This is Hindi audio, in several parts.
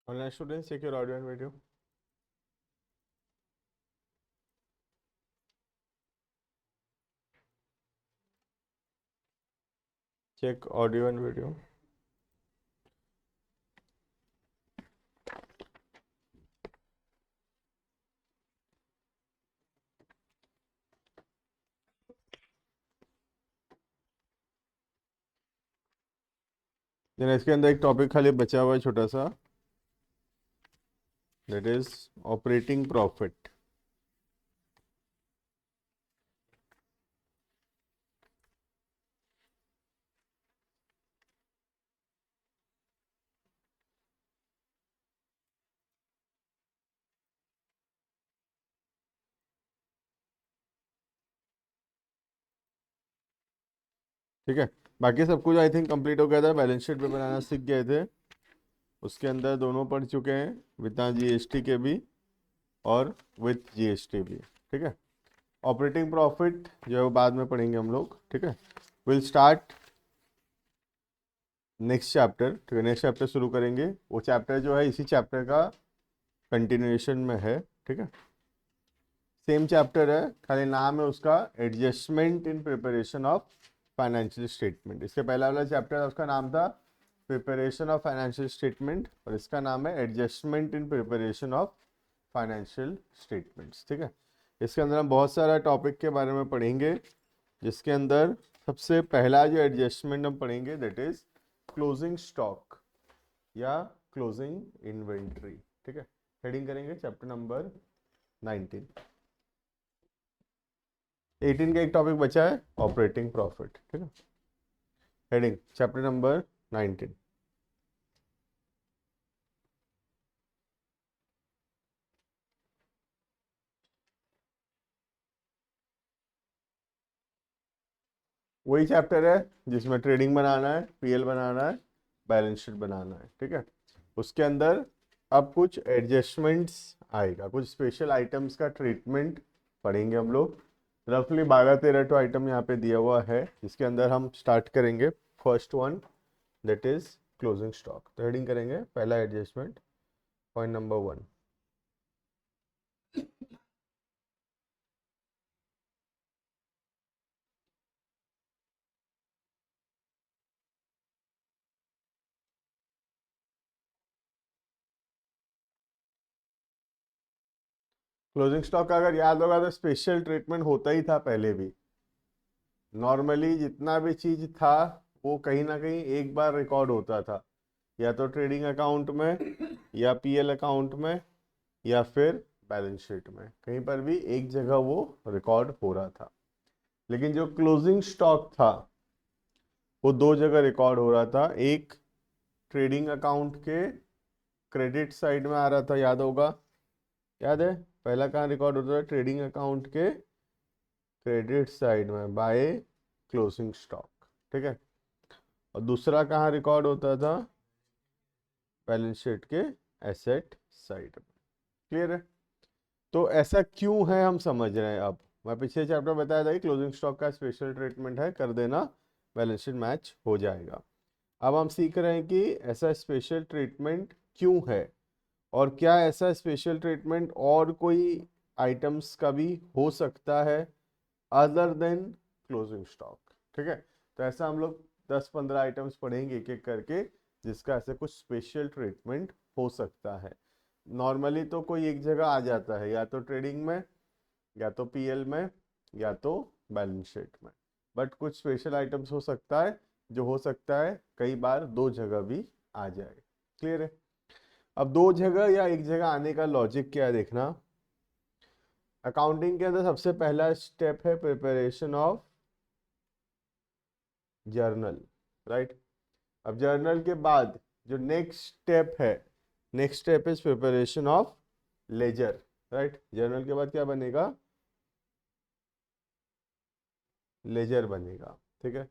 Online students, check your audio and video. Check audio and video. Then इसके अंदर एक टॉपिक खाली बचा हुआ है छोटा सा, दैट इज ऑपरेटिंग प्रॉफिट. ठीक है, बाकी सब कुछ आई थिंक कंप्लीट हो गया था. बैलेंस शीट पे बनाना सीख गए थे, उसके अंदर दोनों पढ़ चुके हैं, विद जीएसटी के भी और विथ जीएसटी भी. ठीक है, ऑपरेटिंग प्रॉफिट जो है वो बाद में पढ़ेंगे हम लोग. ठीक है, विल स्टार्ट नेक्स्ट चैप्टर. ठीक है, नेक्स्ट चैप्टर शुरू करेंगे. वो चैप्टर जो है इसी चैप्टर का कंटिन्यूएशन में है. ठीक है, सेम चैप्टर है, खाली नाम है उसका adjustment in preparation of financial statement. इसके पहला वाला चैप्टर उसका नाम था प्रिपरेशन ऑफ फाइनेंशियल स्टेटमेंट और इसका नाम है adjustment in preparation of financial statements. ठीक है, इसके अंदर हम बहुत सारा टॉपिक के बारे में पढ़ेंगे, जिसके अंदर सबसे पहला जो एडजस्टमेंट हम पढ़ेंगे दैट इज क्लोजिंग स्टॉक या क्लोजिंग इन्वेंट्री. ठीक है, हेडिंग करेंगे चैप्टर नंबर 19. 18 का एक टॉपिक बचा है ऑपरेटिंग प्रॉफिट. ठीक है, हेडिंग चैप्टर नंबर 19. वही चैप्टर है जिसमें ट्रेडिंग बनाना है, पीएल बनाना है, बैलेंस शीट बनाना है. ठीक है, उसके अंदर अब कुछ एडजस्टमेंट्स आएगा, कुछ स्पेशल आइटम्स का ट्रीटमेंट पढ़ेंगे हम लोग. रफली 12-13 तो आइटम यहाँ पे दिया हुआ है, जिसके अंदर हम स्टार्ट करेंगे first one that is closing stock. तो हेडिंग करेंगे पहला adjustment, point number 1. Closing stock का अगर याद होगा तो स्पेशल ट्रीटमेंट होता ही था पहले भी. नॉर्मली जितना भी चीज था वो कहीं ना कहीं एक बार रिकॉर्ड होता था, या तो ट्रेडिंग अकाउंट में या पीएल अकाउंट में या फिर बैलेंस शीट में, कहीं पर भी एक जगह वो रिकॉर्ड हो रहा था. लेकिन जो क्लोजिंग स्टॉक था वो दो जगह रिकॉर्ड हो रहा था. एक ट्रेडिंग अकाउंट के क्रेडिट साइड में आ रहा था, याद होगा, याद है पहला कहाँ रिकॉर्ड होता था, ट्रेडिंग अकाउंट के क्रेडिट साइड में बाय क्लोजिंग स्टॉक. ठीक है, और दूसरा कहाँ रिकॉर्ड होता था, बैलेंस शीट के एसेट साइड में. क्लियर है? तो ऐसा क्यों है हम समझ रहे हैं. अब मैं पिछले चैप्टर बताया था कि क्लोजिंग स्टॉक का स्पेशल ट्रीटमेंट है, कर देना बैलेंस शीट मैच हो जाएगा. अब हम सीख रहे हैं कि ऐसा स्पेशल ट्रीटमेंट क्यों है, और क्या ऐसा स्पेशल ट्रीटमेंट और कोई आइटम्स का भी हो सकता है अदर देन क्लोजिंग स्टॉक. ठीक है, तो ऐसा हम लोग 10-15 आइटम्स पढ़ेंगे एक एक करके, जिसका ऐसे कुछ स्पेशल ट्रीटमेंट हो सकता है. नॉर्मली तो कोई एक जगह आ जाता है, या तो ट्रेडिंग में या तो पीएल में या तो बैलेंस शीट में, बट कुछ स्पेशल आइटम्स हो सकता है जो हो सकता है कई बार दो जगह भी आ जाए. क्लियर है? अब दो जगह या एक जगह आने का लॉजिक क्या है देखना. अकाउंटिंग के अंदर सबसे पहला स्टेप है प्रिपरेशन ऑफ जर्नल. राइट, अब जर्नल के बाद जो नेक्स्ट स्टेप है, next step is preparation of ledger. Right, journal के बाद क्या बनेगा, लेजर बनेगा. ठीक है,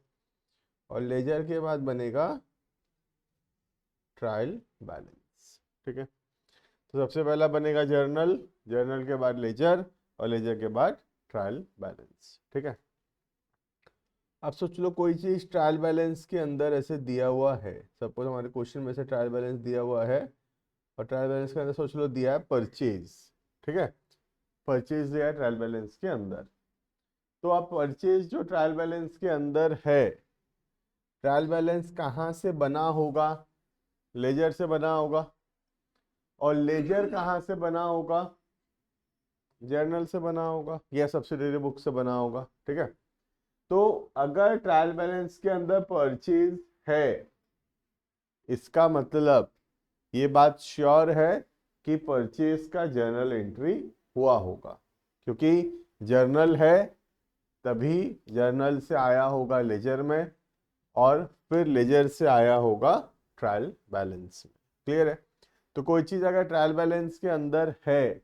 और लेजर के बाद बनेगा ट्रायल बैलेंस. ठीक है, तो सबसे पहला बनेगा जर्नल, जर्नल के बाद लेजर और लेजर के बाद ट्रायल बैलेंस. ठीक है, अब सोच लो कोई चीज ट्रायल बैलेंस के अंदर ऐसे दिया हुआ है, सपोज हमारे क्वेश्चन में से ट्रायल बैलेंस दिया हुआ है और ट्रायल बैलेंस के अंदर सोच लो दिया है परचेज, ठीक है, परचेज दिया है ट्रायल बैलेंस के अंदर। तो अब परचेज जो ट्रायल बैलेंस के अंदर है, ट्रायल बैलेंस कहाँ से बना होगा? लेजर से बना होगा। और लेजर कहाँ से बना होगा? जर्नल से बना होगा या सब्सिडियरी बुक से बना होगा, ठीक है। तो अगर ट्रायल बैलेंस के अंदर परचेज है, इसका मतलब ये बात श्योर है कि परचेज का जर्नल एंट्री हुआ होगा, क्योंकि जर्नल है तभी जर्नल से आया होगा लेजर में, और फिर लेजर से आया होगा ट्रायल बैलेंस में। क्लियर है? तो कोई चीज अगर ट्रायल बैलेंस के अंदर है,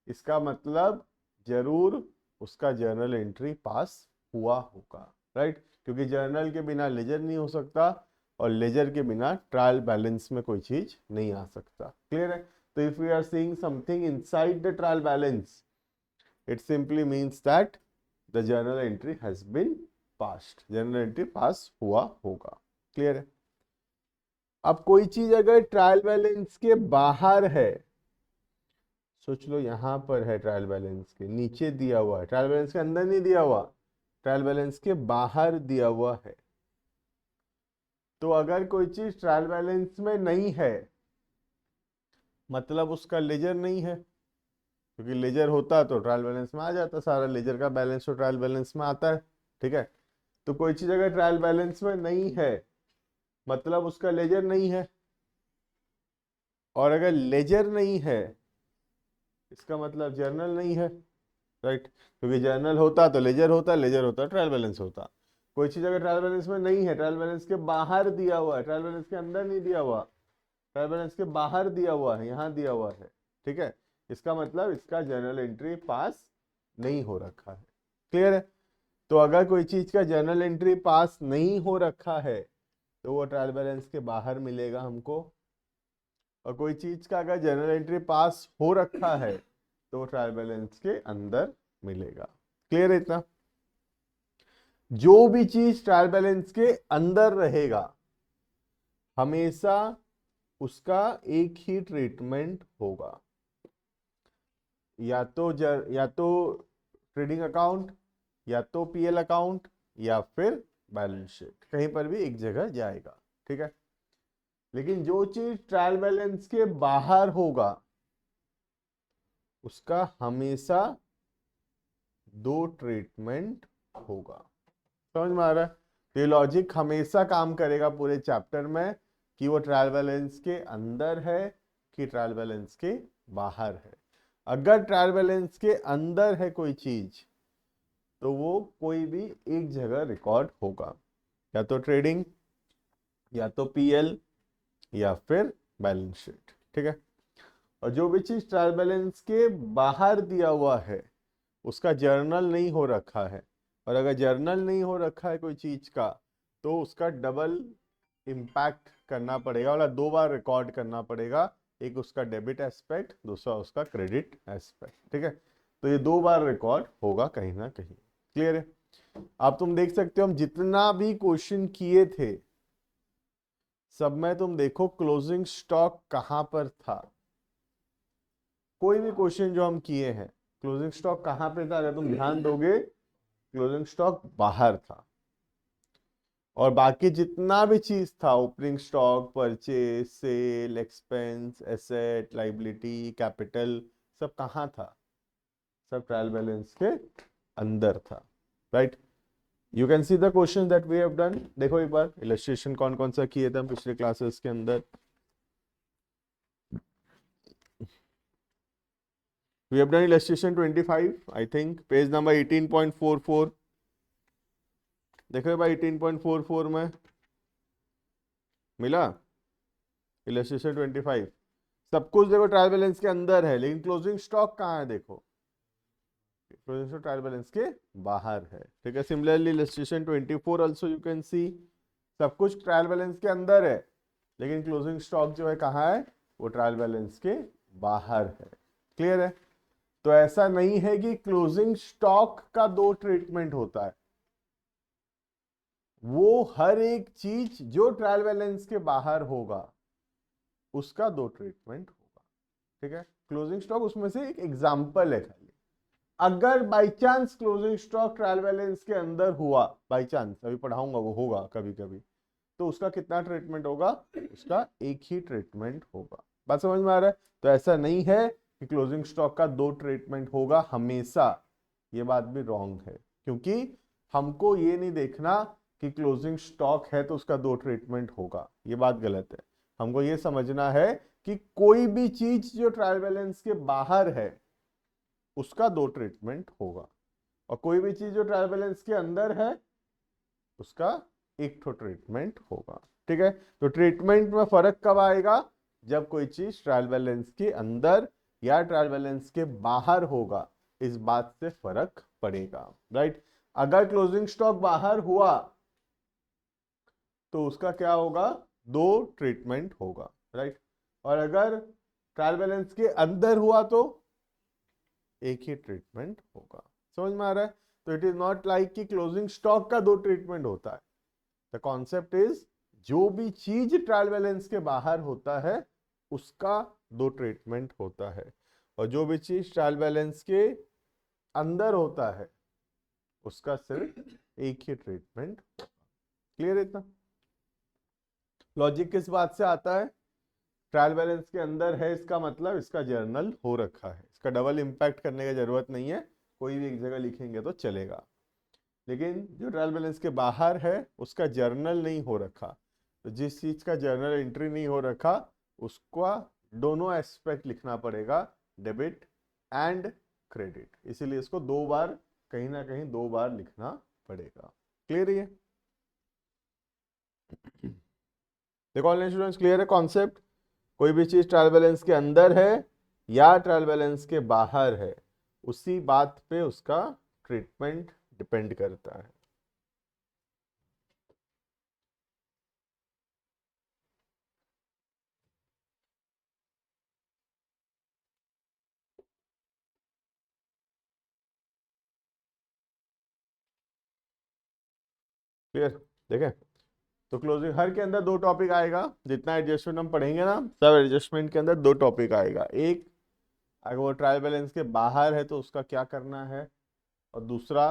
इसका मतलब जरूर उसका जर्नल एंट्री पास हुआ होगा, राइट? क्योंकि जर्नल के बिना लेजर नहीं हो सकता, और लेजर के बिना ट्रायल बैलेंस में कोई चीज नहीं आ सकता। क्लियर है? तो if we are seeing something inside the trial balance, it simply means that the journal entry has been passed, journal entry pass हुआ होगा। क्लियर है? अब कोई चीज अगर ट्रायल बैलेंस के बाहर है, सोच लो यहां पर है ट्रायल बैलेंस के नीचे दिया हुआ है, ट्रायल बैलेंस के अंदर नहीं दिया हुआ, ट्रायल बैलेंस के बाहर दिया हुआ है। तो अगर कोई चीज ट्रायल बैलेंस में नहीं है, मतलब उसका लेजर नहीं है, क्योंकि लेजर होता तो ट्रायल बैलेंस में आ जाता, सारा लेजर का बैलेंस तो ट्रायल बैलेंस में आता है, ठीक है। तो कोई चीज अगर ट्रायल बैलेंस में नहीं है, मतलब उसका लेजर नहीं है, और अगर लेजर नहीं है, इसका मतलब जर्नल नहीं है, राइट? क्योंकि जर्नल होता तो लेजर होता, लेजर होता ट्रायल बैलेंस होता। कोई चीज अगर ट्रायल बैलेंस में नहीं है, ट्रायल बैलेंस के बाहर दिया हुआ है, ट्रायल बैलेंस के अंदर नहीं दिया हुआ, ट्रायल बैलेंस के बाहर दिया हुआ है, यहाँ दिया हुआ है, ठीक है, इसका मतलब इसका जर्नल एंट्री पास नहीं हो रखा है। क्लियर है? तो अगर कोई चीज का जर्नल एंट्री पास नहीं हो रखा है, तो वो ट्रायल बैलेंस के बाहर मिलेगा हमको, और कोई चीज का अगर जर्नल एंट्री पास हो रखा है, तो वो ट्रायल बैलेंस के अंदर मिलेगा। क्लियर है इतना? जो भी चीज ट्रायल बैलेंस के अंदर रहेगा, हमेशा उसका एक ही ट्रीटमेंट होगा, या तो ट्रेडिंग अकाउंट, या तो पीएल अकाउंट, या फिर बैलेंस शीट, कहीं पर भी एक जगह जाएगा, ठीक है। लेकिन जो चीज ट्रायल बैलेंस के बाहर होगा, उसका हमेशा दो ट्रीटमेंट होगा। समझ में आ रहा है? तो ये लॉजिक हमेशा काम करेगा पूरे चैप्टर में, कि वो ट्रायल बैलेंस के अंदर है कि ट्रायल बैलेंस के बाहर है। अगर ट्रायल बैलेंस के अंदर है कोई चीज, तो वो कोई भी एक जगह रिकॉर्ड होगा, या तो ट्रेडिंग, या तो पीएल, या फिर बैलेंस शीट, ठीक है। और जो भी चीज ट्रायल बैलेंस के बाहर दिया हुआ है, उसका जर्नल नहीं हो रखा है, और अगर जर्नल नहीं हो रखा है कोई चीज का, तो उसका डबल इम्पैक्ट करना पड़ेगा, मतलब दो बार रिकॉर्ड करना पड़ेगा, एक उसका डेबिट एस्पेक्ट, दूसरा उसका क्रेडिट एस्पेक्ट, ठीक है। तो ये दो बार रिकॉर्ड होगा कहीं ना कहीं। क्लियर है? अब तुम देख सकते हो हम जितना भी क्वेश्चन किए थे, सब में तुम देखो क्लोजिंग स्टॉक कहां पर था। कोई भी क्वेश्चन जो हम किए हैं, क्लोजिंग स्टॉक कहां पे था, अगर तुम ध्यान दोगे, क्लोजिंग स्टॉक बाहर था। और बाकी जितना भी चीज था, opening stock, purchase, sale, expense, asset, liability, capital, सब कहाँ था? सब ट्रायल बैलेंस के अंदर था, right? You can see the question that we have done. देखो एक बार इलस्ट्रेशन कौन कौन सा किए थे हम पिछले क्लासेस के अंदर। We have done illustration 25, I think, page number 18.44। देखो भाई 18.44 में मिला इलस्ट्रेशन 25। सब कुछ देखो ट्रायल बैलेंस के अंदर है, लेकिन क्लोजिंग स्टॉक कहाँ है? देखो क्लोजिंग स्टॉक ट्रायल बैलेंस के बाहर है, ठीक है। Similarly illustration 24 also you can सी, सब कुछ ट्रायल बैलेंस के अंदर है, लेकिन क्लोजिंग स्टॉक जो है कहाँ है? वो ट्रायल बैलेंस के बाहर है। क्लियर है? तो ऐसा नहीं है कि क्लोजिंग स्टॉक का दो ट्रीटमेंट होता है, वो हर एक चीज जो ट्रायल बैलेंस के बाहर होगा, उसका दो ट्रीटमेंट होगा। ठीक है, क्लोजिंग स्टॉक उसमें से एक एग्जाम्पल है खाली। अगर by chance closing stock trial balance के अंदर हुआ, बाई चांस, अभी पढ़ाऊंगा वो होगा कभी कभी, तो उसका कितना ट्रीटमेंट होगा? उसका एक ही ट्रीटमेंट होगा। बात समझ में आ रहा है? तो ऐसा नहीं है कि क्लोजिंग स्टॉक का दो ट्रीटमेंट होगा हमेशा, ये बात भी रॉन्ग है, क्योंकि हमको ये नहीं देखना कि क्लोजिंग स्टॉक है तो उसका दो ट्रीटमेंट होगा, ये बात गलत है। हमको ये समझना है कि कोई भी चीज जो ट्रायल बैलेंस के बाहर है उसका दो ट्रीटमेंट होगा, और कोई भी चीज जो ट्रायल बैलेंस के अंदर है उसका एक तो ट्रीटमेंट होगा। ठीक है, तो ट्रीटमेंट में फर्क कब आएगा? जब कोई चीज ट्रायल बैलेंस के अंदर या ट्रायल बैलेंस के बाहर होगा, इस बात से फर्क पड़ेगा। राइट, अगर क्लोजिंग स्टॉक बाहर हुआ तो उसका क्या होगा? दो ट्रीटमेंट होगा। राइट, और अगर ट्रायल बैलेंस के अंदर हुआ तो एक ही ट्रीटमेंट होगा। समझ में आ रहा है? तो इट इज नॉट लाइक कि क्लोजिंग स्टॉक का दो ट्रीटमेंट होता है। द कॉन्सेप्ट इज, जो भी चीज ट्रायल बैलेंस के बाहर होता है उसका दो ट्रीटमेंट होता है, और जो भी चीज ट्रायल बैलेंस के अंदर होता है उसका सिर्फ एक ही ट्रीटमेंट होगा। क्लियर है इतना? लॉजिक किस बात से आता है? ट्रायल बैलेंस के अंदर है इसका मतलब इसका जर्नल हो रखा है, इसका डबल इम्पैक्ट करने की जरूरत नहीं है, कोई भी एक जगह लिखेंगे तो चलेगा। लेकिन जो ट्रायल बैलेंस के बाहर है उसका जर्नल नहीं हो रखा, तो जिस चीज का जर्नल एंट्री नहीं हो रखा उसका दोनों एस्पेक्ट लिखना पड़ेगा, डेबिट एंड क्रेडिट, इसीलिए इसको दो बार, कहीं ना कहीं दो बार लिखना पड़ेगा। क्लियर है? देखो ऑनलाइन स्टूडेंट्स, क्लियर है कॉन्सेप्ट? कोई भी चीज ट्रायल बैलेंस के अंदर है या ट्रायल बैलेंस के बाहर है, उसी बात पे उसका ट्रीटमेंट डिपेंड करता है। क्लियर? देखें, तो क्लोजिंग हर के अंदर दो टॉपिक आएगा, जितना एडजस्टमेंट हम पढ़ेंगे ना, सब एडजस्टमेंट के अंदर दो टॉपिक आएगा। एक, अगर वो ट्रायल बैलेंस के बाहर है तो उसका क्या करना है, और दूसरा,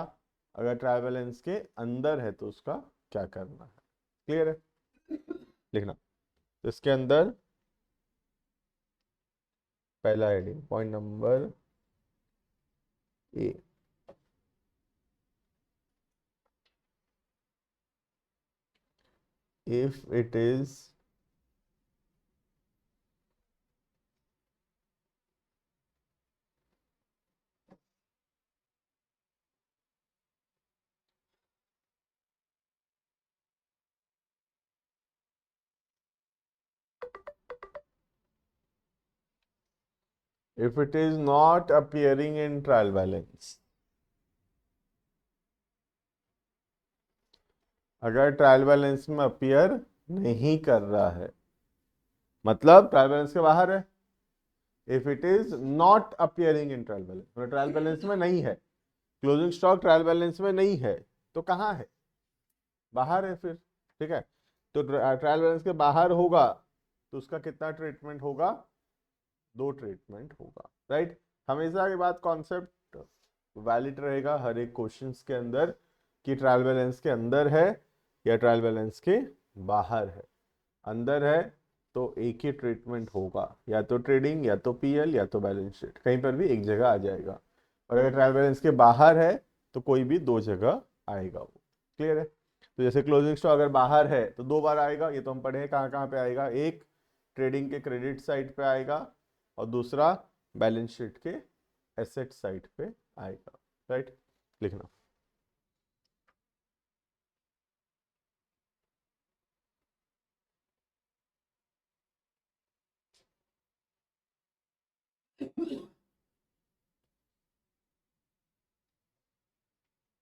अगर ट्रायल बैलेंस के अंदर है तो उसका क्या करना है। क्लियर है? लिखना, तो इसके अंदर पहला heading, point number A, if it is not appearing in trial balance, अगर ट्रायल बैलेंस में अपीयर नहीं कर रहा है, मतलब ट्रायल बैलेंस के बाहर है। If it is not appearing in trial balance, मतलब ट्रायल बैलेंस में नहीं है, क्लोजिंग स्टॉक ट्रायल बैलेंस में नहीं है, तो कहाँ है? बाहर है फिर। ठीक है, तो ट्रायल बैलेंस के बाहर होगा तो उसका कितना ट्रीटमेंट होगा? दो ट्रीटमेंट होगा। राइट, हमेशा के बाद कॉन्सेप्ट वैलिड रहेगा हर एक क्वेश्चंस के अंदर, कि ट्रायल बैलेंस के अंदर है या ट्रायल बैलेंस के बाहर है। अंदर है तो एक ही ट्रीटमेंट होगा, या तो ट्रेडिंग या तो पीएल या तो बैलेंस शीट, कहीं पर भी एक जगह आ जाएगा। और अगर ट्रायल बैलेंस के बाहर है तो कोई भी दो जगह आएगा वो। क्लियर है? तो जैसे क्लोजिंग स्टॉक अगर बाहर है तो दो बार आएगा, ये तो हम पढ़े हैं कहाँ कहाँ पे आएगा। एक, ट्रेडिंग के क्रेडिट साइड पे आएगा, और दूसरा बैलेंस शीट के एसेट साइड पे आएगा। राइट, लिखना।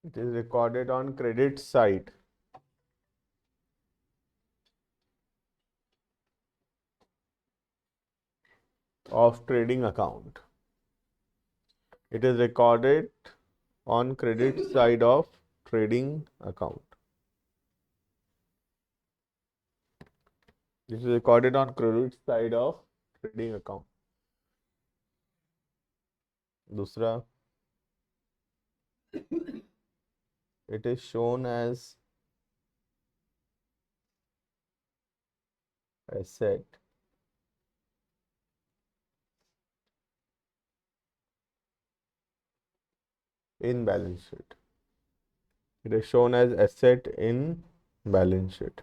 It is recorded on credit side of trading account. It is recorded on credit side of trading account. This is recorded on credit side of trading account. दूसरा, it is shown as asset in balance sheet. It is shown as asset in balance sheet.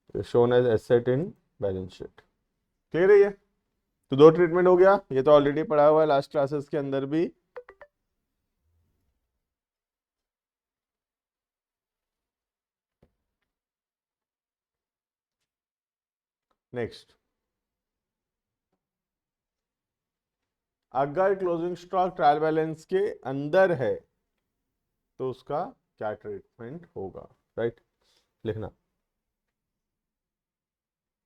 It is shown as asset in balance sheet. Clear है ये? तो दो ट्रीटमेंट हो गया, ये तो ऑलरेडी पढ़ा हुआ है लास्ट क्लासेस के अंदर भी। नेक्स्ट, अगर क्लोजिंग स्टॉक ट्रायल बैलेंस के अंदर है तो उसका क्या ट्रीटमेंट होगा, राइट? लिखना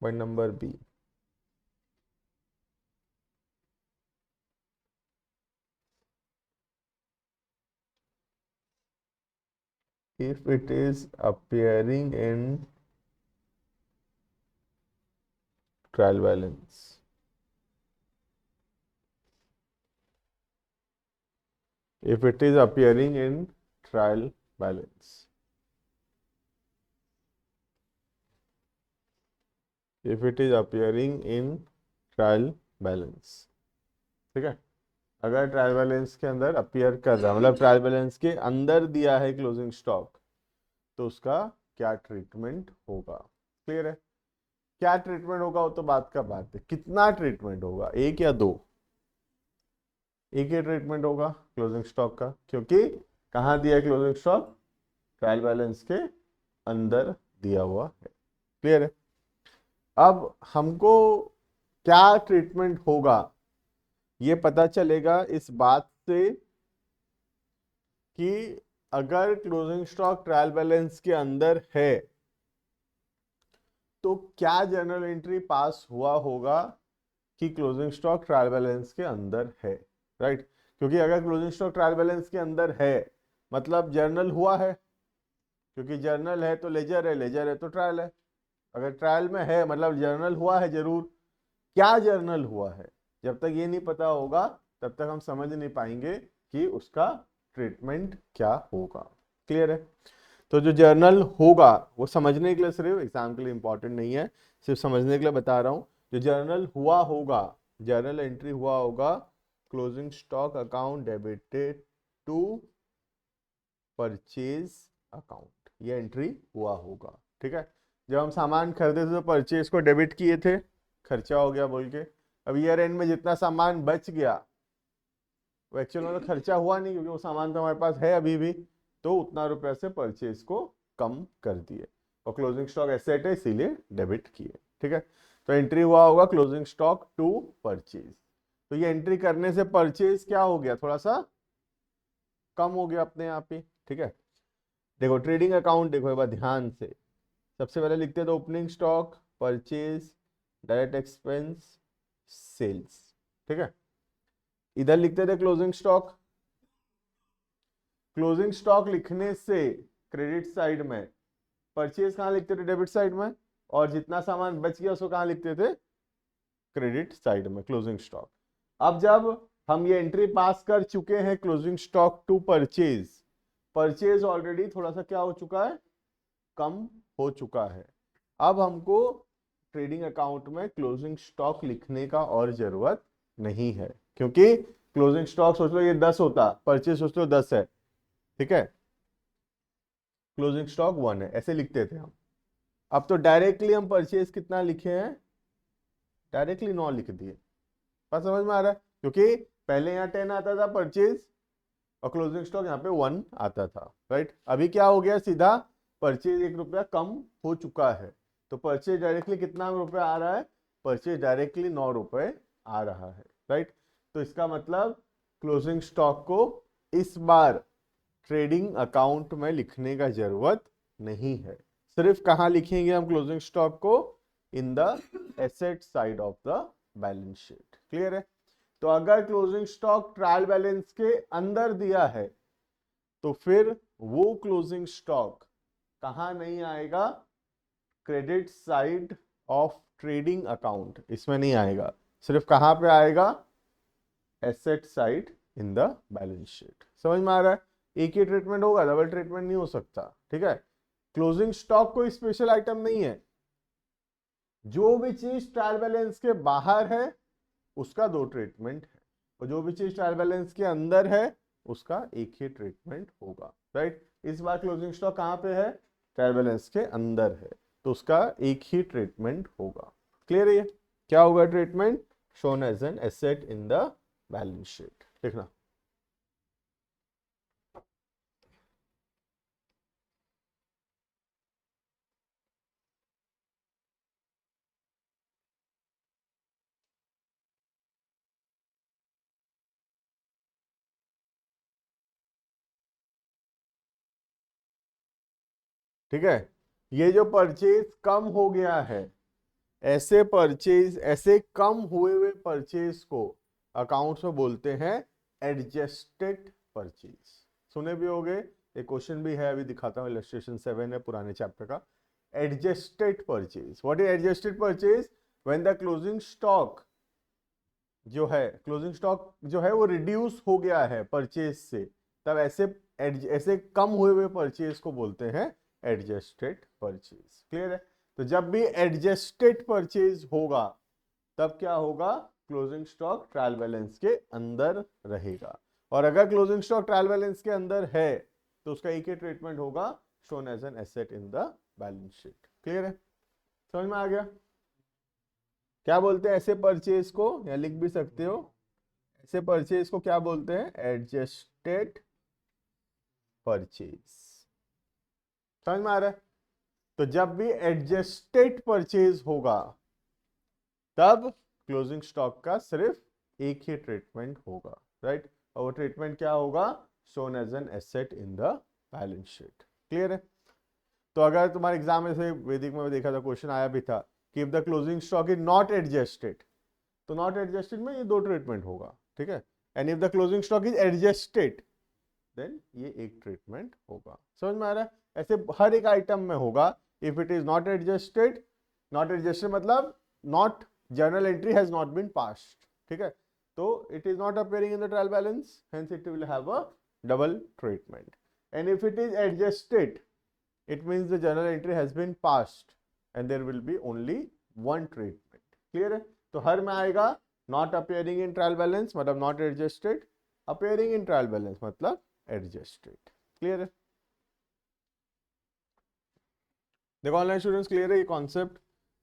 point number B. If it is appearing in trial balance, if it is appearing in trial balance, if it is appearing in trial balance, ठीक है? अगर ट्रायल बैलेंस के अंदर अपीयर कर रहा है, मतलब ट्रायल बैलेंस के अंदर दिया है क्लोजिंग स्टॉक, तो उसका क्या ट्रीटमेंट होगा? क्लियर है? क्या ट्रीटमेंट होगा वो तो बात का बात है, कितना ट्रीटमेंट होगा, एक या दो? एक ही ट्रीटमेंट होगा क्लोजिंग स्टॉक का, क्योंकि कहाँ दिया है क्लोजिंग स्टॉक? ट्रायल बैलेंस के अंदर दिया हुआ है। क्लियर है? अब हमको क्या ट्रीटमेंट होगा ये पता चलेगा इस बात से कि अगर क्लोजिंग स्टॉक ट्रायल बैलेंस के अंदर है तो क्या जर्नल एंट्री पास हुआ होगा कि क्लोजिंग स्टॉक ट्रायल बैलेंस के अंदर है, राइट? क्योंकि अगर क्लोजिंग स्टॉक ट्रायल बैलेंस के अंदर है मतलब जर्नल हुआ है, क्योंकि जर्नल है तो लेजर है, लेजर है तो ट्रायल है। अगर ट्रायल में है मतलब जर्नल हुआ है जरूर। क्या जर्नल हुआ है, जब तक ये नहीं पता होगा तब तक हम समझ नहीं पाएंगे कि उसका ट्रीटमेंट क्या होगा। क्लियर है? तो जो जर्नल होगा वो समझने के लिए, सिर्फ एग्जाम के लिए इंपॉर्टेंट नहीं है, सिर्फ समझने के लिए बता रहा हूं। जो जर्नल हुआ होगा, जर्नल एंट्री हुआ होगा, closing stock account debited to purchase account, ये एंट्री हुआ होगा। ठीक है? जब हम सामान खरीदे थे तो परचेज को डेबिट किए थे, खर्चा हो गया बोल के। अब ईयर एंड में जितना सामान बच गया वो एक्चुअल में तो खर्चा हुआ नहीं, क्योंकि वो सामान तो हमारे पास है अभी भी, तो उतना रुपए से परचेज को कम कर दिए और क्लोजिंग स्टॉक एसेट है इसीलिए डेबिट किए। ठीक है? तो एंट्री हुआ होगा क्लोजिंग स्टॉक टू परचेज। तो ये एंट्री करने से परचेज क्या हो गया, थोड़ा सा कम हो गया अपने आप ही। ठीक है? देखो ट्रेडिंग अकाउंट, देखो एक बार ध्यान से, सबसे पहले लिखते थे opening stock, purchase, direct expense, sales. ठीक है? इधर लिखते थे क्लोजिंग स्टॉक। क्लोजिंग स्टॉक लिखने से क्रेडिट साइड में, परचेज कहां लिखते थे, डेबिट साइड में, और जितना सामान बच गया उसको कहां लिखते थे, क्रेडिट साइड में, क्लोजिंग स्टॉक। अब जब हम ये एंट्री पास कर चुके हैं closing stock to purchase, purchase already थोड़ा सा क्या हो चुका है, कम हो चुका है। अब हमको ट्रेडिंग अकाउंट में क्लोजिंग स्टॉक लिखने का और जरूरत नहीं है, क्योंकि क्लोजिंग स्टॉक सोच लो ये 10 होता, परचेज सोच लो 10 है। ठीक है? क्लोजिंग स्टॉक 1 है, ऐसे लिखते थे हम। अब तो डायरेक्टली हम परचेज कितना लिखे हैं, डायरेक्टली 9 लिख दिए। बात समझ में आ रहा है? क्योंकि पहले यहाँ 10 आता था परचेज और क्लोजिंग स्टॉक यहाँ पे 1 आता था, राइट? अभी क्या हो गया, सीधा परचेज 1 रुपया कम हो चुका है, तो परचेज डायरेक्टली कितना रुपया आ रहा है, परचेज डायरेक्टली 9 रुपए आ रहा है, राइट? तो इसका मतलब क्लोजिंग स्टॉक को इस बार ट्रेडिंग अकाउंट में लिखने का जरूरत नहीं है। सिर्फ कहां लिखेंगे हम क्लोजिंग स्टॉक को, in the asset side of the balance sheet. Clear है? तो अगर क्लोजिंग स्टॉक ट्रायल बैलेंस के अंदर दिया है तो फिर वो क्लोजिंग स्टॉक कहां नहीं आएगा, credit side of trading account, इसमें नहीं आएगा, सिर्फ कहां पे आएगा, asset side in the balance sheet. समझ में आ रहा है? एक ही ट्रीटमेंट होगा, डबल ट्रीटमेंट नहीं हो सकता, ठीक है। क्लोजिंग स्टॉक कोई स्पेशल आइटम नहीं है, जो भी चीज ट्रायल बैलेंस के बाहर है उसका दो ट्रीटमेंट है, और जो भी चीज ट्रायल बैलेंस के अंदर है उसका एक ही ट्रीटमेंट होगा, राइट। इस बार क्लोजिंग स्टॉक कहां पे है, ट्रायल बैलेंस के अंदर है, तो उसका एक ही ट्रीटमेंट होगा। क्लियर है? क्या होगा treatment, shown as an asset in the balance sheet, लिखना। ठीक है, ये जो परचेज कम हो गया है, ऐसे परचेज, ऐसे कम हुए परचेज को अकाउंट्स में बोलते हैं एडजस्टेड परचेज। सुने भी होंगे, एक क्वेश्चन भी है, अभी दिखाता हूं, इलस्ट्रेशन 7 है पुराने चैप्टर का। Adjusted purchase, what is adjusted purchase, when the closing stock जो है, क्लोजिंग स्टॉक जो है वो रिड्यूस हो गया है परचेज से, तब ऐसे कम हुए परचेज को बोलते हैं एडजस्टेड परचेज। क्लियर है? तो जब भी एडजस्टेड परचेज होगा तब क्या होगा, क्लोजिंग स्टॉक ट्रायल बैलेंस के अंदर रहेगा, और अगर क्लोजिंग स्टॉक ट्रायल बैलेंस के अंदर है तो उसका एक ही ट्रीटमेंट होगा, shown as an asset in the balance sheet. Clear है? समझ में आ गया? क्या बोलते हैं ऐसे परचेज को, या लिख भी सकते हो, ऐसे परचेज को क्या बोलते हैं, एडजस्टेड परचेज। समझ में आ रहा है? तो जब भी एडजस्टेड परचेज होगा तब क्लोजिंग स्टॉक का सिर्फ एक ही ट्रीटमेंट होगा, राइट। और वो ट्रीटमेंट क्या होगा, shown as an asset in the balance sheet. Clear है? तो अगर तुम्हारे एग्जाम में से वैदिक में देखा था, क्वेश्चन आया भी था कि if the closing stock is not adjusted, तो नॉट एडजस्टेड में ये दो ट्रीटमेंट होगा, ठीक है। And if the closing stock is adjusted then ये एक ट्रीटमेंट होगा। समझ में आ रहा है? ऐसे हर एक आइटम में होगा। If it is not adjusted, not adjusted मतलब not, journal entry has not been passed, ठीक है, तो it is not appearing in the trial balance, hence it will have a double treatment. And if it is adjusted, it means the journal entry has been passed and there will be only one treatment. Clear है? तो हर में आएगा not appearing in trial balance मतलब not adjusted, appearing in trial balance मतलब adjusted. Clear है? देखो ऑनलाइन स्टूडेंट्स, क्लियर है ये कॉन्सेप्ट,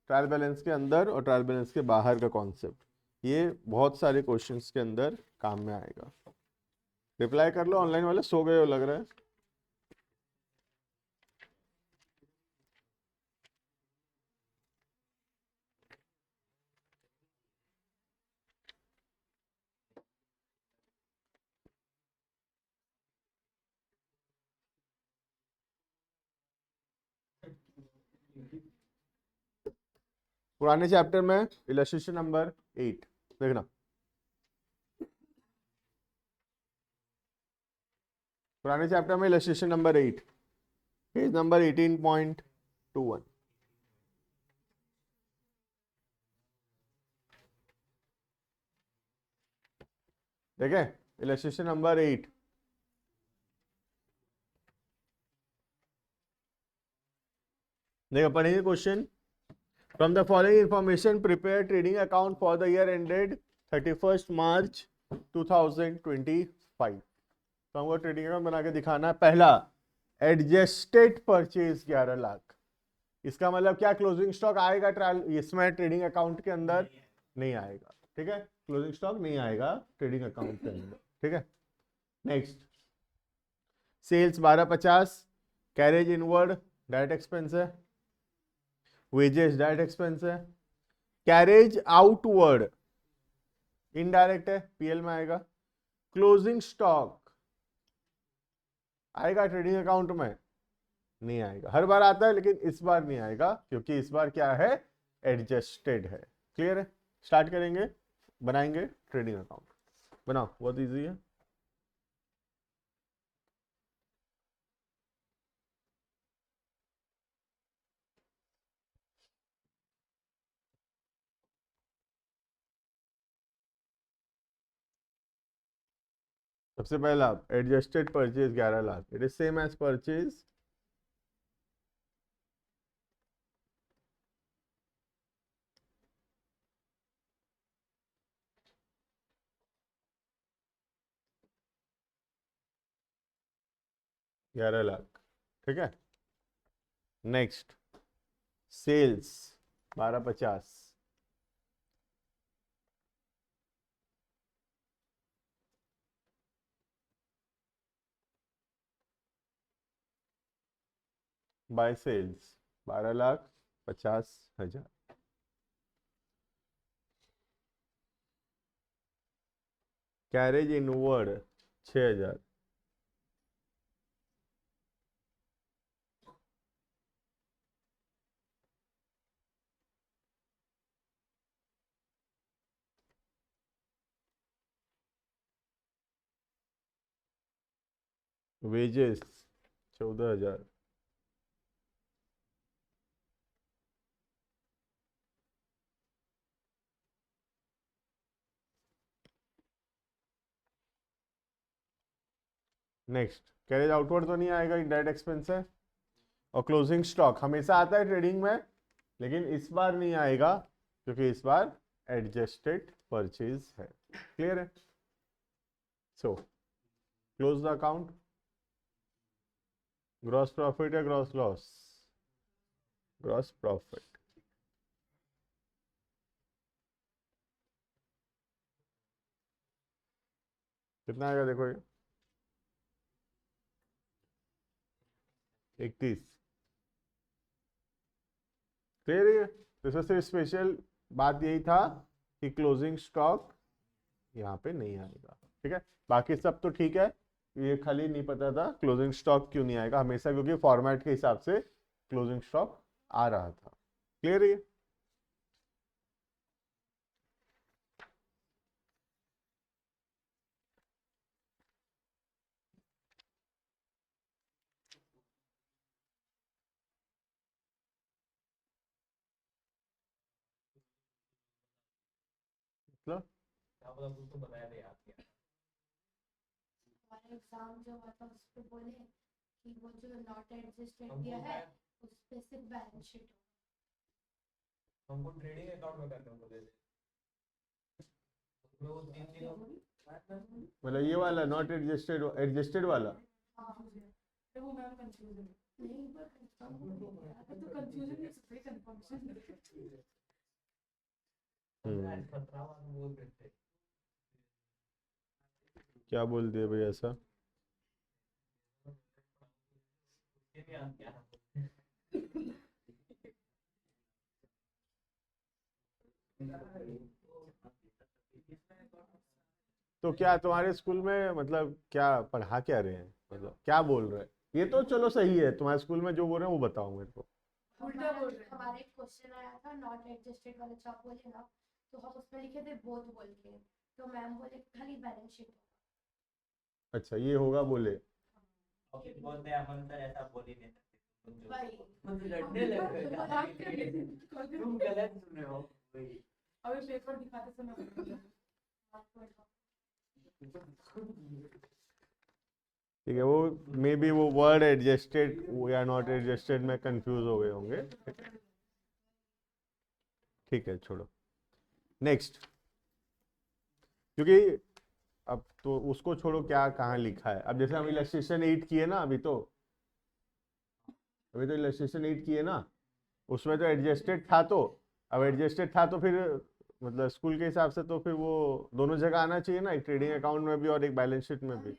ट्रायल बैलेंस के अंदर और ट्रायल बैलेंस के बाहर का कॉन्सेप्ट, ये बहुत सारे क्वेश्चंस के अंदर काम में आएगा। रिप्लाई कर लो, ऑनलाइन वाले सो गए हो लग रहा है। पुराने चैप्टर में इलस्ट्रेशन नंबर 8 देखना, पुराने चैप्टर में इलस्ट्रेशन नंबर 8, पेज नंबर 18.21। ठीक है, इलस्ट्रेशन नंबर 8। देखो पढ़ेंगे question. From the following information prepare trading account for the year ended 31 मार्च 2025। तो हमको ट्रेडिंग अकाउंट बना के दिखाना है। पहला, एडजस्टेड परचेज 11 लाख। इसका मतलब क्या, क्लोजिंग स्टॉक आएगा ट्रायल इसमें ट्रेडिंग अकाउंट के अंदर? नहीं आएगा, ठीक है, क्लोजिंग स्टॉक नहीं आएगा ट्रेडिंग अकाउंट के अंदर, ठीक है। Next, sales 1250, carriage inward direct expense है, वेजेस डायरेक्ट एक्सपेंस है, कैरेज आउटवर्ड इनडायरेक्ट है, पीएल में आएगा। क्लोजिंग स्टॉक आएगा ट्रेडिंग अकाउंट में? नहीं आएगा, हर बार आता है लेकिन इस बार नहीं आएगा क्योंकि इस बार क्या है, एडजस्टेड है। क्लियर है? स्टार्ट करेंगे, बनाएंगे ट्रेडिंग अकाउंट। बनाओ, बहुत इजी है। सबसे पहला adjusted purchase 11 lakh, it is same as purchase 11 lakh, ठीक है। Next sales 1250, by sales 12,50,000। Carriage inward 6,000। Wages 14,000। Next carriage outward तो नहीं आएगा, इनडायरेक्ट एक्सपेंस है। और क्लोजिंग स्टॉक हमेशा आता है ट्रेडिंग में, लेकिन इस बार नहीं आएगा क्योंकि इस बार एडजस्टेड परचेज है। क्लियर है? So close the account. Gross profit या ग्रॉस लॉस? Gross profit. कितना आएगा देखो ये, 31। क्लियर है? तो इसमें सिर्फ स्पेशल बात यही था कि क्लोजिंग स्टॉक यहाँ पे नहीं आएगा, ठीक है। बाकी सब तो ठीक है, ये खाली नहीं पता था क्लोजिंग स्टॉक क्यों नहीं आएगा हमेशा, क्योंकि फॉर्मेट के हिसाब से क्लोजिंग स्टॉक आ रहा था। क्लियर है? मतलब एग्जाम जो हुआ था उस पे बोले कि वो जो नॉट एडजस्टेड दिया है उस पे सिर्फ बैलेंस शीट हमको ट्रेडिंग अकाउंट में करने को दे दे। वो 3 दिनों मतलब ये वाला नॉट एडजस्टेड, एडजस्टेड वाला। हाँ वो मैम कंफ्यूज है नहीं पर तो कंफ्यूजन नहीं सकते कंफर्मेशन बोल देते क्या बोल दिया भाई ऐसा? ये नहीं आते हैं। तो क्या तुम्हारे स्कूल में मतलब क्या पढ़ा क्या रहे हैं, मतलब क्या बोल रहे हैं? ये तो चलो सही है, तुम्हारे स्कूल में जो बोल रहे हैं वो बताओ मेरे को। उल्टा बोल रहे हैं। हमारे एक क्वेश्चन आया था नॉट एडजस्टेड वाला जो आप बोले ना, तो हम उसमें लिखे थे बोथ बोल के, तो मैम बोले खाली बैलेंस शीट अच्छा ये होगा बोले। और बोलते हैं अमन सर ऐसा बोल ही नहीं सकते भाई मुझे लड़ने लग गए तुम गलत सुन रहे हो भाई। अभी पेपर दिखाते समय ठीक है, वो मे बी वो वर्ड एडजस्टेड या नॉट एडजस्टेड में कंफ्यूज हो गए होंगे। ठीक है छोड़ो। नेक्स्ट, क्योंकि अब तो उसको छोड़ो, क्या कहाँ लिखा है। अब जैसे हम इलस्ट्रेशन 8 किए ना, अभी तो इलस्ट्रेशन 8 किए ना, उसमें तो एडजस्टेड था। तो अब एडजस्टेड था तो फिर मतलब स्कूल के हिसाब से तो फिर वो दोनों जगह आना चाहिए ना, एक ट्रेडिंग अकाउंट में भी और एक बैलेंस शीट में भी।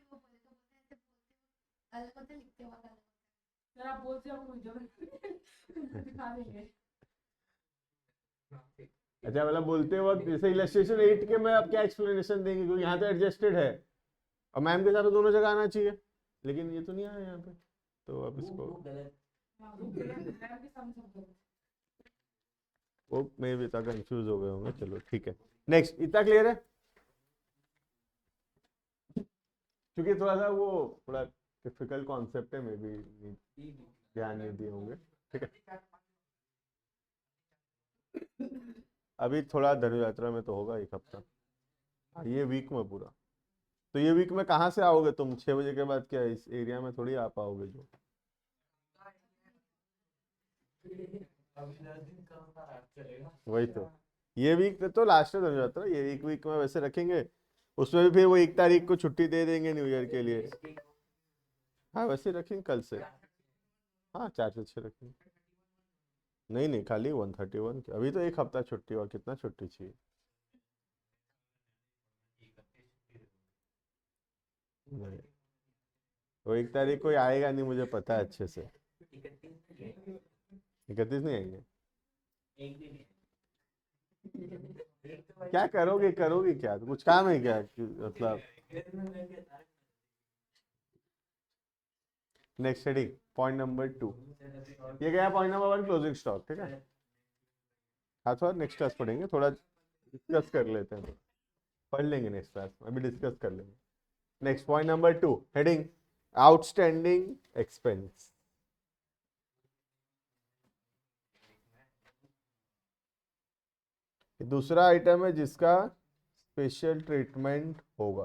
अलग होते लिखते हुआ अलग सर आप बोलते हो आपको जरूर दिखा देंगे। अच्छा मतलब बोलते वक्त जैसे इलस्ट्रेशन 8 के में अब क्या एक्सप्लेनेशन देंगे, क्योंकि यहाँ तो एडजस्टेड है और मैम के साथ तो दोनों जगह आना चाहिए, लेकिन ये तो नहीं आया यहाँ पे, तो अब इसको वो मैं भी इतना कंफ्यूज हो गए होंगे। चलो ठीक है, नेक्स्ट। इतना क्लियर है? क्योंकि थोड़ा सा वो थोड़ा डिफिकल्ट कॉन्सेप्ट है, मे भी ध्यान नहीं दिए होंगे। ठीक है, अभी थोड़ा धनु यात्रा में तो होगा एक हफ्ता, हाँ, ये वीक में पूरा। तो ये वीक में कहाँ से आओगे तुम? 6 बजे के बाद क्या इस एरिया में थोड़ी आ पाओगे जो। अभी 10 दिन कम का रात चलेगा। वही तो ये वीक तो लास्ट में हो जाता है, ये एक वीक में वैसे रखेंगे, उसमें भी फिर वो 1 तारीख को छुट्टी दे देंगे न्यू ईयर के लिए। हाँ वैसे रखेंगे कल से। हाँ 4 से 6 रखेंगे। नहीं नहीं खाली 131 की, अभी तो एक हफ्ता छुट्टी, और कितना छुट्टी चाहिए? नहीं वो 1 तारीख को ही आएगा नहीं, मुझे पता है अच्छे से। 31 नहीं आएंगे? क्या करोगे, करोगे क्या? तो कुछ काम है क्या मतलब? नेक्स्ट हेडिंग पॉइंट नंबर 2, ये गया पॉइंट नंबर 1 क्लोजिंग स्टॉक, ठीक है। हाँ थोड़ा नेक्स्ट क्लास पढ़ेंगे, थोड़ा डिस्कस कर लेते हैं, पढ़ लेंगे नेक्स्ट क्लास में, अभी डिस्कस कर लेंगे। Next point number 2 heading outstanding expense. दूसरा आइटम है जिसका स्पेशल ट्रीटमेंट होगा।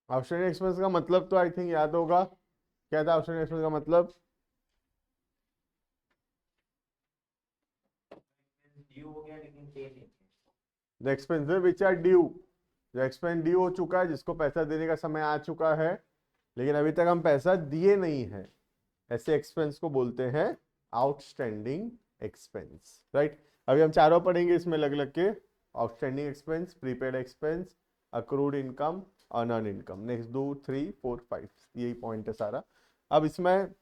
आउटस्टैंडिंग एक्सपेंस का मतलब तो आई थिंक याद होगा, क्या था आउटस्टैंडिंग एक्सपेंस का मतलब? ड्यू हो गया लेकिन पे नहीं। The expenses which are due, जो एक्सपेंस ड्यू हो चुका है, जिसको पैसा देने का समय आ चुका है लेकिन अभी तक हम पैसा दिए नहीं है, ऐसे एक्सपेंस को बोलते हैं आउटस्टैंडिंग एक्सपेंस, राइट। अभी हम चारों पढ़ेंगे इसमें लग लग के, outstanding expense, prepaid expense, accrued income, unearned income. Next 2 3 4 5 यही पॉइंट है सारा। अब इसमें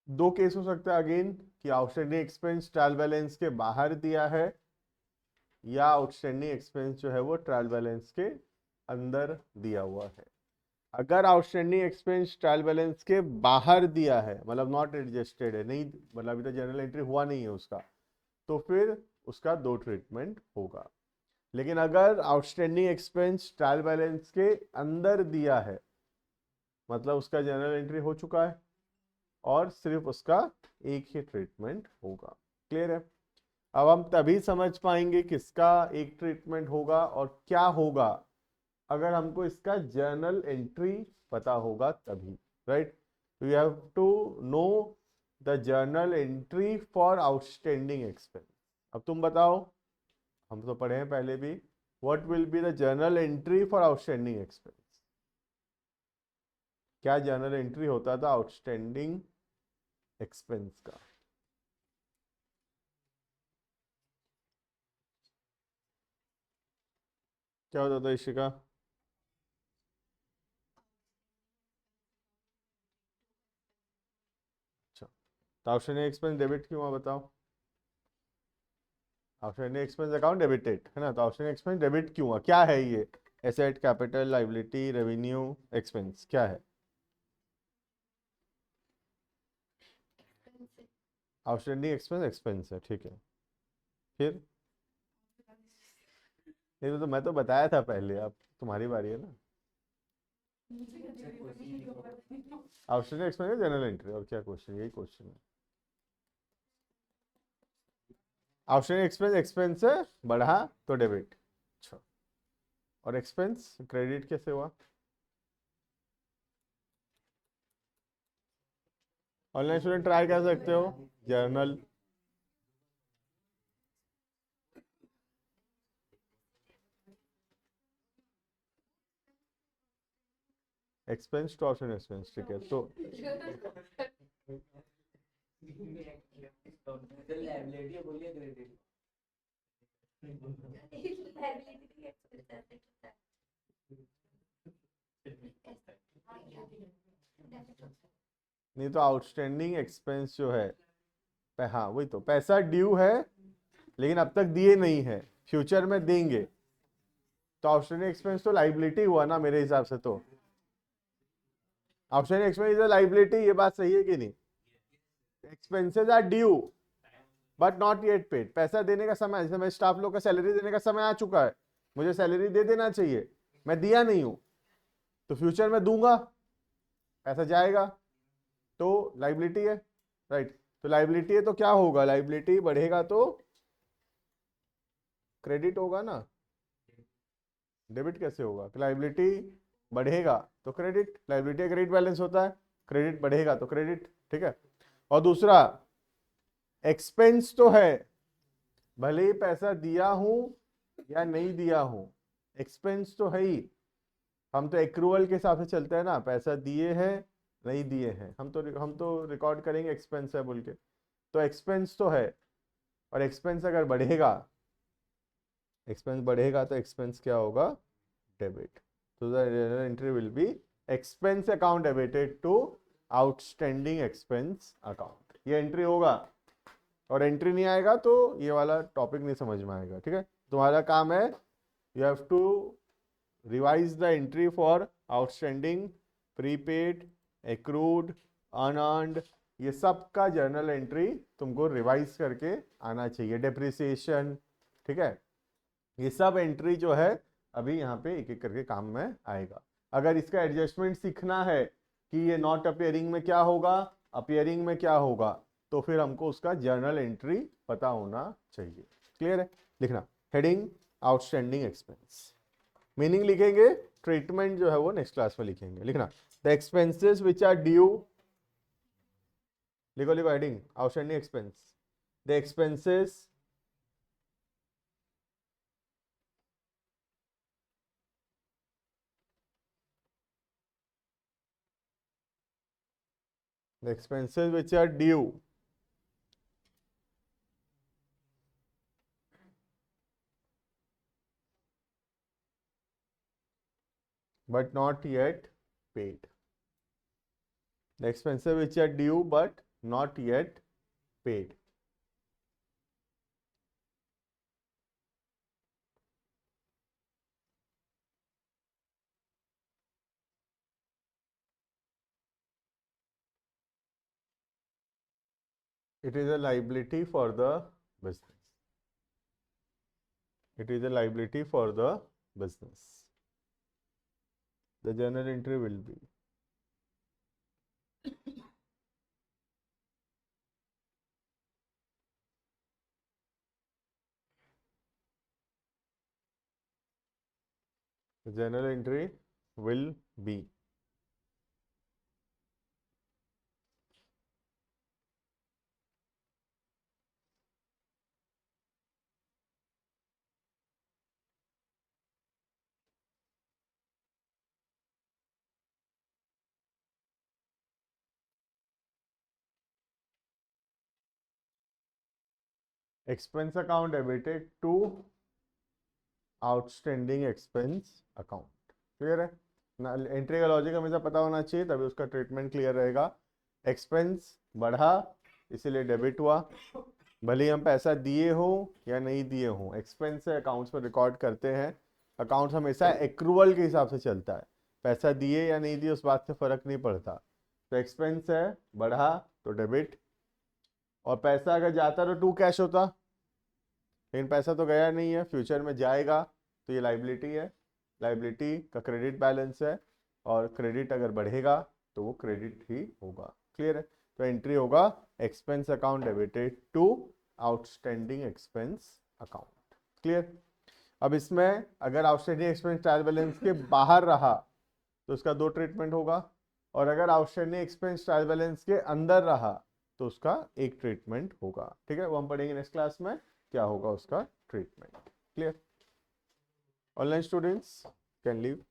2 केस हो सकता है अगेन, कि आउटस्टैंडिंग एक्सपेंस ट्रायल बैलेंस के बाहर दिया है, या आउटस्टैंडिंग एक्सपेंस जो है वो ट्रायल बैलेंस के अंदर दिया हुआ है। अगर आउटस्टैंडिंग एक्सपेंस ट्रायल बैलेंस के बाहर दिया है, मतलब नॉट एडजस्टेड है, नहीं मतलब अभी तक जनरल एंट्री हुआ नहीं है उसका, तो फिर उसका 2 ट्रीटमेंट होगा। लेकिन अगर आउटस्टैंडिंग एक्सपेंस ट्रायल बैलेंस के अंदर दिया है, मतलब उसका जनरल एंट्री हो चुका है और सिर्फ उसका एक ही ट्रीटमेंट होगा। क्लियर है? अब हम तभी समझ पाएंगे किसका एक ट्रीटमेंट होगा और क्या होगा, अगर हमको इसका जर्नल एंट्री पता होगा तभी, राइट। तो you have to know the journal entry for outstanding expense. अब तुम बताओ, हम तो पढ़े हैं पहले भी, what will be the journal entry for outstanding expense? क्या जर्नल एंट्री होता था आउटस्टैंडिंग एक्सपेंस का? क्या होता था इशिका? अच्छा, तो आउटस्टैंडिंग एक्सपेंस डेबिट क्यों हुआ बताओ? आउटस्टैंडिंग एक्सपेंस अकाउंट डेबिटेड है ना, तो आउटस्टैंडिंग एक्सपेंस डेबिट क्यों हुआ? क्या है ये? Asset, capital, liability, revenue, expense, क्या है? आउटस्टैंडिंग एक्सपेंस एक्सपेंस है, ठीक है। फिर ये तो मैं तो बताया था पहले, अब तुम्हारी बारी है ना। आउटस्टैंडिंग एक्सपेंस जनरल एंट्री, और क्या क्वेश्चन? यही क्वेश्चन है। आउटस्टैंडिंग एक्सपेंस एक्सपेंस से बढ़ा तो डेबिट। अच्छा, और एक्सपेंस क्रेडिट कैसे हुआ? ऑनलाइन स्टूडेंट ट्राई कर सकते हो, journal expense to outstanding expense, ठीक है। तो लायबिलिटी है, बोलिए क्रेडिट। नहीं तो आउटस्टैंडिंग एक्सपेंस जो है, हाँ वही तो, पैसा ड्यू है लेकिन अब तक दिए नहीं है, फ्यूचर में देंगे, तो आउटस्टैंडिंग एक्सपेंस तो लाइबिलिटी हुआ ना मेरे हिसाब से। तो outstanding expense is a liability, ये बात सही है कि नहीं? Expenses are due but not yet paid, पैसा देने का समय, जैसे मैं स्टाफ लोग का सैलरी देने का समय आ चुका है, मुझे सैलरी दे देना चाहिए, मैं दिया नहीं हूं, तो फ्यूचर में दूंगा, पैसा जाएगा तो लाइबिलिटी है, राइट। तो लाइबिलिटी है तो क्या होगा, लाइबिलिटी बढ़ेगा तो क्रेडिट होगा ना, डेबिट कैसे होगा, लाइबिलिटी बढ़ेगा तो क्रेडिट, लाइबिलिटी क्रेडिट बैलेंस होता है, क्रेडिट बढ़ेगा तो क्रेडिट, ठीक है। और दूसरा एक्सपेंस तो है, भले ही पैसा दिया हूं या नहीं दिया हूं, एक्सपेंस तो है ही। हम तो एक्रूअल के हिसाब से चलते हैं ना, पैसा दिए हैं नहीं दिए हैं, हम तो रिकॉर्ड करेंगे एक्सपेंस है बोल के, तो एक्सपेंस तो है। और एक्सपेंस अगर बढ़ेगा, एक्सपेंस बढ़ेगा तो एक्सपेंस क्या होगा, डेबिट। तो the entry will be expense account debited to outstanding expense account, ये एंट्री होगा। और एंट्री नहीं आएगा तो ये वाला टॉपिक नहीं समझ में आएगा, ठीक है। तुम्हारा काम है, you have to revise the entry for outstanding, prepaid, accrued, unearned, ये सब का जर्नल एंट्री तुमको रिवाइज करके आना चाहिए। डेप्रिसिएशन, ठीक है, ये सब एंट्री जो है अभी यहाँ पे एक एक करके काम में आएगा। अगर इसका एडजस्टमेंट सीखना है कि ये नॉट अपियरिंग में क्या होगा, अपियरिंग में क्या होगा, तो फिर हमको उसका जर्नल एंट्री पता होना चाहिए। क्लियर है, लिखना हेडिंग आउटस्टैंडिंग एक्सपेंस, मीनिंग लिखेंगे, ट्रीटमेंट जो है वो नेक्स्ट क्लास में लिखेंगे। लिखना the expenses which are due, लिखो लिखो heading outstanding expense, the expenses which are due but not yet paid, the expenses which are due but not yet paid. It is a liability for the business. It is a liability for the business. The journal entry will be the journal entry will be expense account debited to outstanding expense account. Clear है ना, एंट्री का लॉजिक हमेशा पता होना चाहिए, तभी उसका ट्रीटमेंट क्लियर रहेगा। एक्सपेंस बढ़ा इसीलिए डेबिट हुआ, भले ही हम पैसा दिए हो या नहीं दिए हो, एक्सपेंस है, अकाउंट्स में रिकॉर्ड करते हैं। अकाउंट्स हमेशा एक्रूअल के हिसाब से चलता है, पैसा दिए या नहीं दिए उस बात से फर्क नहीं पड़ता। तो एक्सपेंस है बढ़ा तो डेबिट, और पैसा अगर जाता तो टू कैश होता, लेकिन पैसा तो गया नहीं है, फ्यूचर में जाएगा, तो ये लाइबिलिटी है, लाइबिलिटी का क्रेडिट बैलेंस है, और क्रेडिट अगर बढ़ेगा तो वो क्रेडिट ही होगा। क्लियर है, तो एंट्री होगा expense account debited to outstanding expense account. Clear. अब इसमें अगर आउटस्टैंडिंग एक्सपेंस ट्रायल बैलेंस के बाहर रहा तो उसका दो ट्रीटमेंट होगा, और अगर आउटस्टैंडिंग एक्सपेंस ट्रायल बैलेंस के अंदर रहा तो उसका एक ट्रीटमेंट होगा। ठीक है, वो हम पढ़ेंगे नेक्स्ट क्लास में क्या होगा उसका treatment. Clear. Online students can leave.